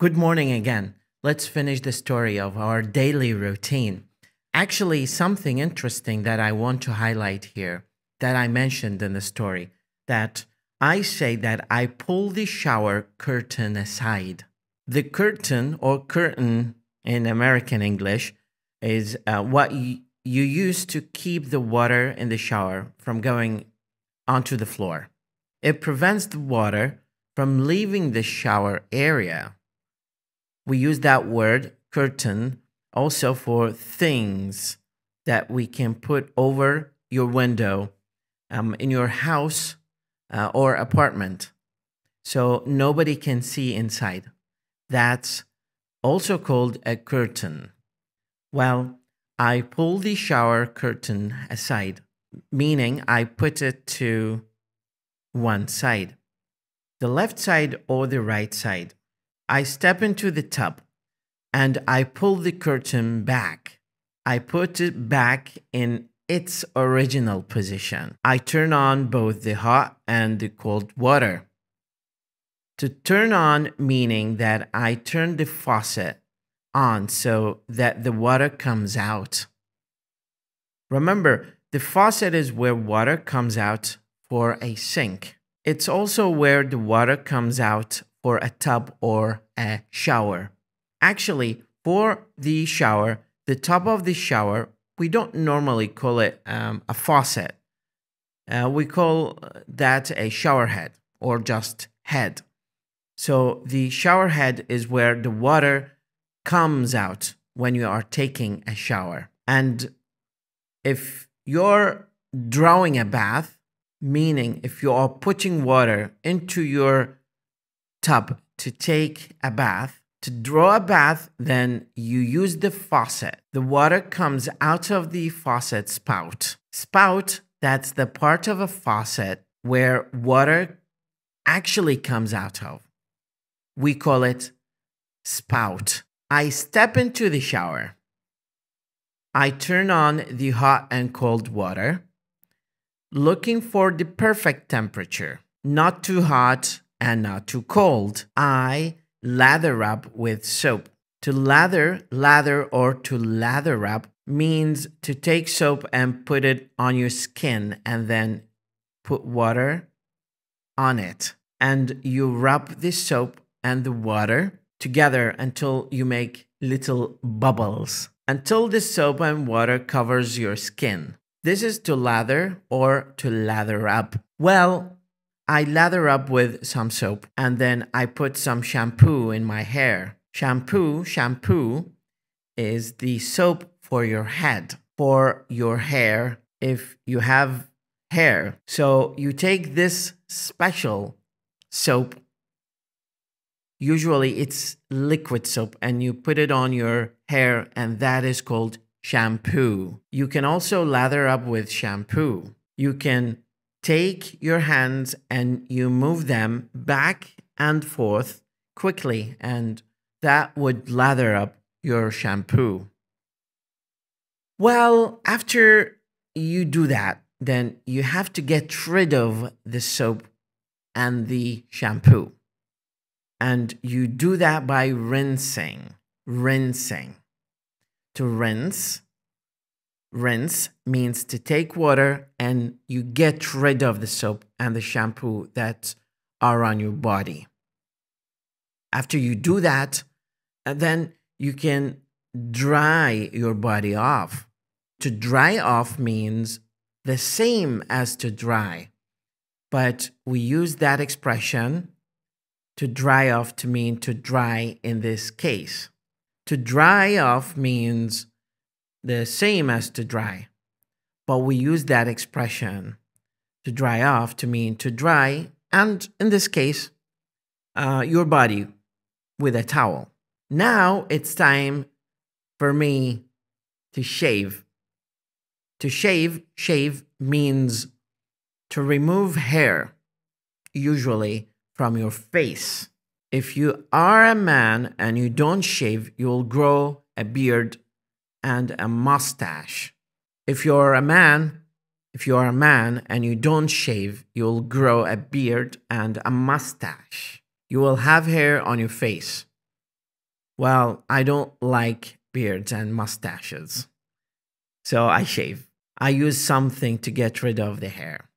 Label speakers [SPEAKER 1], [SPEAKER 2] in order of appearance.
[SPEAKER 1] Good morning again. Let's finish the story of our daily routine. Actually, something interesting that I want to highlight here that I mentioned in the story, that I say that I pull the shower curtain aside. The curtain or curtain in American English is what you use to keep the water in the shower from going onto the floor. It prevents the water from leaving the shower area. We use that word curtain also for things that we can put over your window in your house or apartment so nobody can see inside. That's also called a curtain. Well, I pull the shower curtain aside, meaning I put it to one side, the left side or the right side. I step into the tub and I pull the curtain back. I put it back in its original position. I turn on both the hot and the cold water. To turn on meaning that I turn the faucet on so that the water comes out. Remember, the faucet is where water comes out for a sink. It's also where the water comes out for a tub or a shower. Actually, for the shower, the top of the shower, we don't normally call it a faucet. We call that a shower head or just head. So the shower head is where the water comes out when you are taking a shower. And if you're drawing a bath, meaning if you are putting water into your tub to take a bath, to draw a bath, then you use the faucet. The water comes out of the faucet spout. Spout, that's the part of a faucet where water actually comes out of. We call it spout. I step into the shower. I turn on the hot and cold water, looking for the perfect temperature, not too hot and not too cold. I lather up with soap. To lather or to lather up means to take soap and put it on your skin and then put water on it. And you rub the soap and the water together until you make little bubbles, until the soap and water covers your skin. This is to lather or to lather up. Well, I lather up with some soap and then I put some shampoo in my hair. Shampoo is the soap for your head, for your hair if you have hair. So you take this special soap, usually it's liquid soap, and you put it on your hair and that is called shampoo. You can also lather up with shampoo. You can take your hands and you move them back and forth quickly, and that would lather up your shampoo. Well, after you do that, then you have to get rid of the soap and the shampoo. And you do that by rinsing. To rinse means to take water and you get rid of the soap and the shampoo that are on your body. After you do that, then you can dry your body off. To dry off means the same as to dry, but we use that expression to dry off to mean to dry in this case. To dry off means the same as to dry, but we use that expression to dry off to mean to dry, and in this case, your body with a towel. Now it's time for me to shave. To shave means to remove hair, usually from your face. If you are a man and you don't shave, you'll grow a beard and a mustache. If you're a man and you don't shave, you'll grow a beard and a mustache. You will have hair on your face. Well, I don't like beards and mustaches, so I shave. I use something to get rid of the hair.